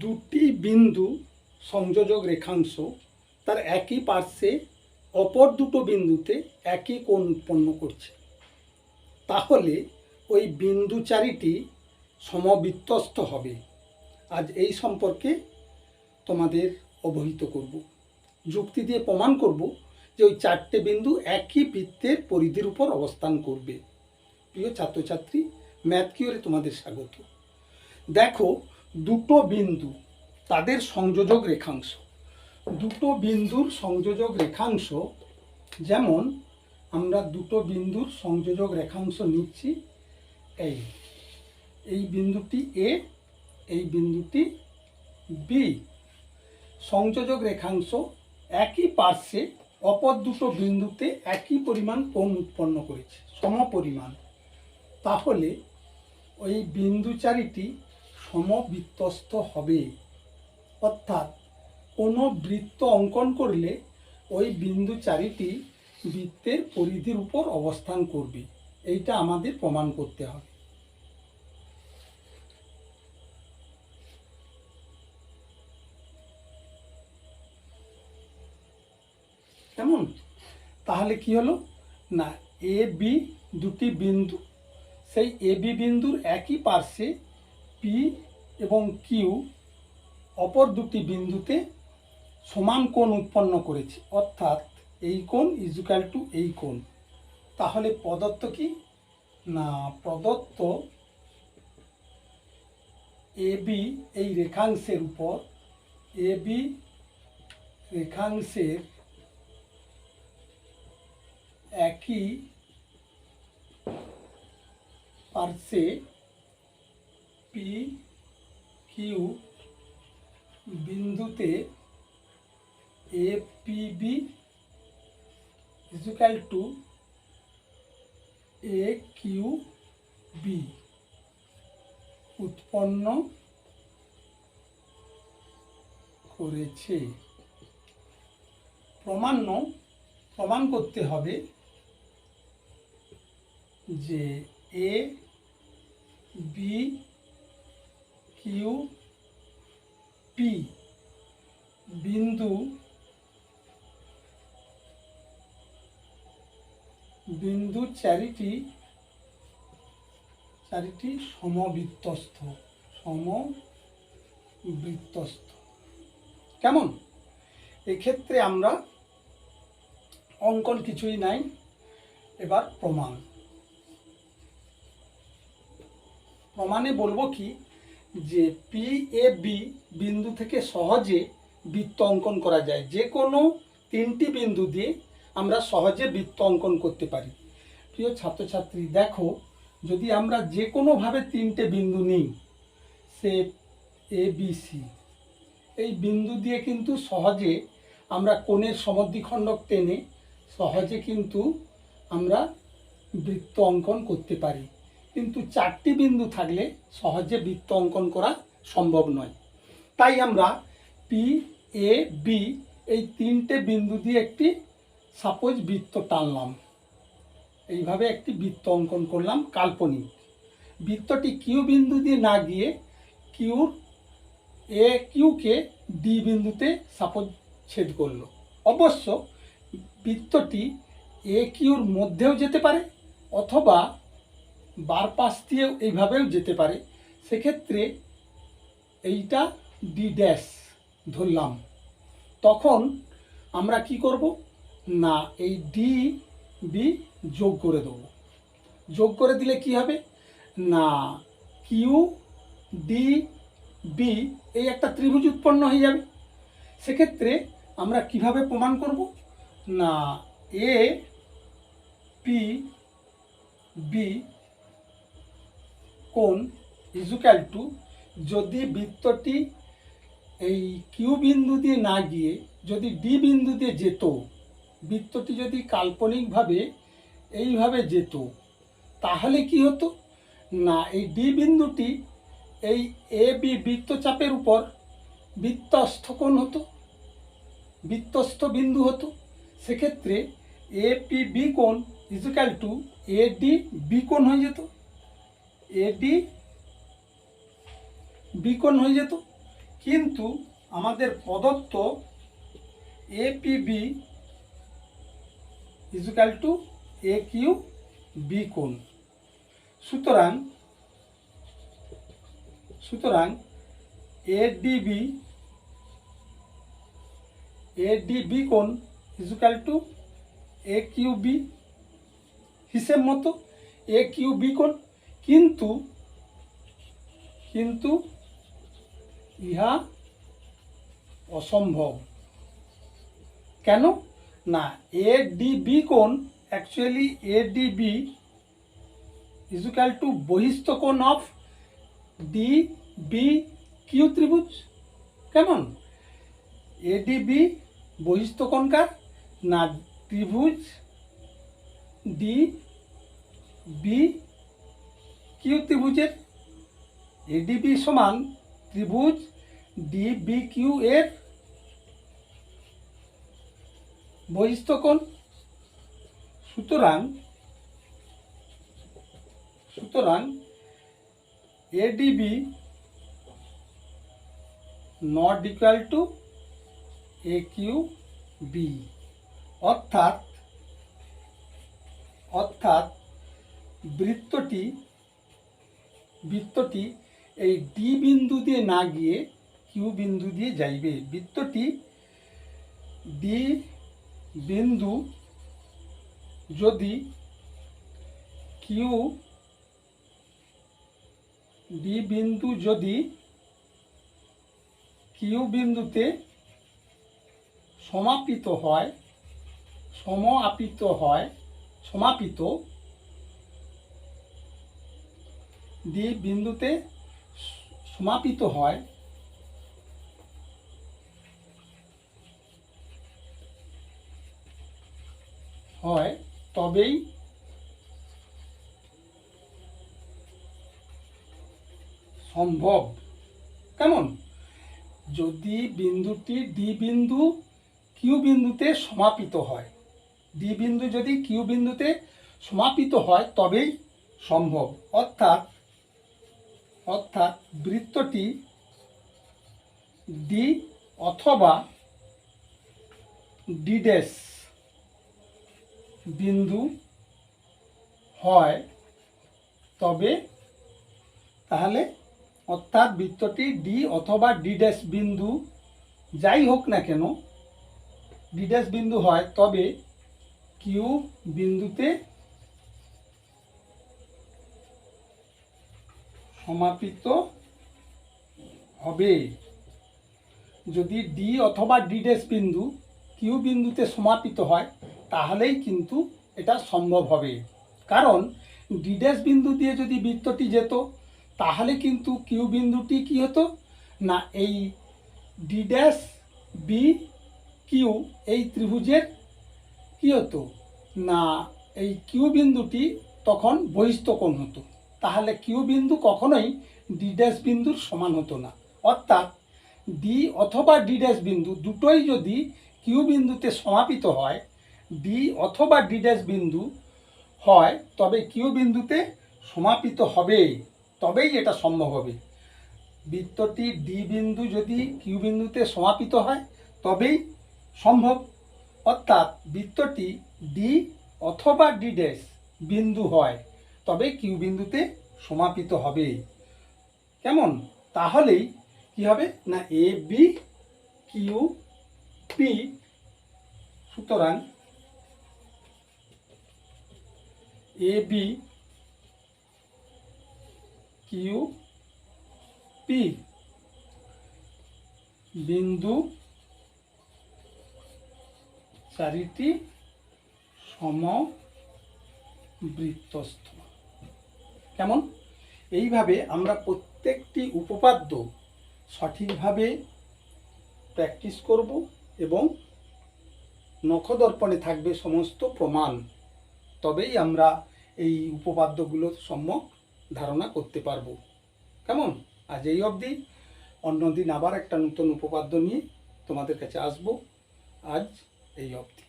দুটি বিন্দু সংযোজক রেখাংশ তার একই পার্শ্বে অপর দুটো বিন্দুতে একই কোণ উৎপন্ন করছে, তাহলে ওই বিন্দু চারিটি সমবৃত্তস্থ হবে। আজ এই সম্পর্কে তোমাদের অবহিত করব। যুক্তি দিয়ে প্রমাণ করব যে ওই চারটে বিন্দু একই বৃত্তের পরিধির উপর অবস্থান করবে। প্রিয় ছাত্রছাত্রী, ম্যাথ কিওরে তোমাদের স্বাগত। দেখো, দুটো বিন্দু তাদের সংযোজক রেখাংশ, দুটো বিন্দুর সংযোজক রেখাংশ, যেমন আমরা দুটো বিন্দুর সংযোজক রেখাংশ নিচ্ছি, এই বিন্দুটি এ, এই বিন্দুটি বি। সংযোজক রেখাংশ একই পার্শ্বে অপর দুটো বিন্দুতে একই পরিমাণ কোণ উৎপন্ন করেছে, সমপরিমাণ, তাহলে ওই বিন্দু চারিটি সমবৃত্তস্থ হবে। অর্থাৎ কোনো বৃত্ত অঙ্কন করলে ওই বিন্দু চারিটি বৃত্তের পরিধির উপর অবস্থান করবে। এইটা আমাদের প্রমাণ করতে হবে। কেমন? তাহলে কি হলো না, এ বি দুটি বিন্দু, সেই এ বি বিন্দুর একই পার্শ্বে পি এবং কিউ অপর দুটি বিন্দুতে সমান কোণ উৎপন্ন করেছে, অর্থাৎ এই কোণ ইজুকাল টু এই কোণ। তাহলে প্রদত্ত কি না, প্রদত্ত এ বি এই রেখাংশের উপর, এ বি রেখাংশের একই পার্শ্বে পি কিউ বিন্দুতে A P B is equal to A Q B উৎপন্ন করেছে। প্রমাণ করতে হবে যে এ বি কিউ পি বিন্দু চারিটি সমবৃত্তস্থ। কেমন? এক্ষেত্রে আমরা অঙ্কন কিছুই নাই, এবার প্রমাণে বলবো কি, যে পি এ বি বিন্দু থেকে সহজে বৃত্ত অঙ্কন করা যায়। যে কোনো তিনটি বিন্দু দিয়ে আমরা সহজে বৃত্ত অঙ্কন করতে পারি। প্রিয় ছাত্রছাত্রী, দেখো, যদি আমরা যে কোনোভাবে তিনটে বিন্দু নিই, সে এ বি সি, এই বিন্দু দিয়ে কিন্তু সহজে আমরা কোণের সমদ্বিখণ্ডক টেনে সহজে কিন্তু আমরা বৃত্ত অঙ্কন করতে পারি। কিন্তু চারটি বিন্দু থাকলে সহজে বৃত্ত অঙ্কন করা সম্ভব নয়। তাই আমরা পি এ বি এই তিনটে বিন্দু দিয়ে একটি সাপোজ বৃত্ত টানলাম, এইভাবে একটি বৃত্ত অঙ্কন করলাম কাল্পনিক। বৃত্তটি কিউ বিন্দু দিয়ে না গিয়ে কিউকে ডি বিন্দুতে সাপোজ ছেদ করলো। অবশ্য বৃত্তটি এ কিউর মধ্যেও যেতে পারে, অথবা বার পাশ দিয়েও এইভাবেও যেতে পারে। সেক্ষেত্রে এইটা ডি ড্যাশ ধরলাম। তখন আমরা কি করব না, এই ডি বি যোগ করে দেব। যোগ করে দিলে কি হবে না, কিউ ডি বি এই একটা ত্রিভুজ উৎপন্ন হয়ে যাবে। সেক্ষেত্রে আমরা কিভাবে প্রমাণ করব না, এ পি বি কোণ ইজুকাল টু, যদি বৃত্তটি এই কিউ বিন্দু দিয়ে না গিয়ে যদি ডি বিন্দু দিয়ে যেত, বৃত্তটি যদি কাল্পনিকভাবে এইভাবে যেত, তাহলে কি হতো না, এই ডি বিন্দুটি এই এ বি বৃত্তচাপের উপর বৃত্তস্থ কোণ হতো, বৃত্তস্থ বিন্দু হতো। সেক্ষেত্রে এ পি বি কোণ is equal to A D B কোণ হয়ে যেত, এ ডি বি কোণ হয়ে যেত। কিন্তু আমাদের প্রদত্ত APB equal to A Q B কোণ। সুতরাং এডিবি কোণ is equal to A Q B, হিসেব মতো এ কিউ বি কোণ। কিন্তু ইহা অসম্ভব। কেন না, এডিবি কোণ অ্যাকচুয়ালি এডিবি ইজুকাল টু বহিস্থ কোণ অফ ডিবি কিউ ত্রিভুজ। কেমন? এডিবি বহিস্থ কোণ কার? না, ত্রিভুজ ডিবি কিউ ত্রিভুজের। এডিবি সমান ত্রিভুজ ডিবি কিউ এর বহিস্থ কোণ। সুতরাং ADB not equal to A Q B, অর্থাৎ বৃত্তটি এই ডি বিন্দু দিয়ে না গিয়ে কিউ বিন্দু দিয়ে যাইবে। বৃত্তটি ডি বিন্দু যদি কিউ বিন্দুতে সমাপিত ডি বিন্দুতে সমাপিত হয়, তবেই সম্ভব। কেমন? যদি বিন্দুটি ডি বিন্দু কিউ বিন্দুতে সমাপিত হয়, ডি বিন্দু যদি কিউ বিন্দুতে সমাপিত হয় তবেই সম্ভব। অর্থাৎ বৃত্তটি ডি অথবা ডি ড্যাশ বিন্দু হয় তাহলে অর্থাৎ বৃত্তটি ডি অথবা ডি ড্যাশ বিন্দু যাই হোক না কেন, ডি ড্যাশ বিন্দু হয় তবে কিউ বিন্দুতে সমাপিত হবে। যদি ডি অথবা ডি ড্যাশ বিন্দু কিউ বিন্দুতে সমাপিত হয় তাহলেই কিন্তু এটা সম্ভব হবে। কারণ ডি ড্যাশ বিন্দু দিয়ে যদি বৃত্তটি যেত তাহলে কিন্তু কিউ বিন্দুটি কি হতো না, এই ডি ড্যাশ বি কিউ এই ত্রিভুজের কি হতো না, এই কিউ বিন্দুটি তখন বহিস্থ কোণ হতো। তাহলে কিউ বিন্দু কখনোই ডি ড্যাশ বিন্দুর সমান হতো না। অর্থাৎ ডি অথবা ডি ড্যাশ বিন্দু দুটোই যদি কিউ বিন্দুতে সমাপিত হয়, ডি অথবা ডি ড্যাশ বিন্দু হয় তবে কিউ বিন্দুতে সমাপিত হবে, তবেই এটা সম্ভব হবে। বৃত্তটি ডি বিন্দু যদি কিউ বিন্দুতে সমাপিত হয় তবেই সম্ভব। অর্থাৎ বৃত্তটি ডি অথবা ডি ড্যাশ বিন্দু হয় তবে কিউ বিন্দুতে সমাপিত হবে। কেমন? তাহলেই কি হবে না, এ বি কিউ পি। সুতরাং এ বি কিউ পি বিন্দু চারিটি সমবৃত্তস্থ। কেমন? এইভাবে আমরা প্রত্যেকটি উপপাদ্য সঠিকভাবে প্র্যাকটিস করব এবং নখদর্পণে থাকবে সমস্ত প্রমাণ, তবেই আমরা এই উপপাদ্যগুলোর সম্যক ধারণা করতে পারব। কেমন? আজ এই অবধি। অন্যদিন আবার একটা নতুন উপপাদ্য নিয়ে তোমাদের কাছে আসব। আজ এই অবধি।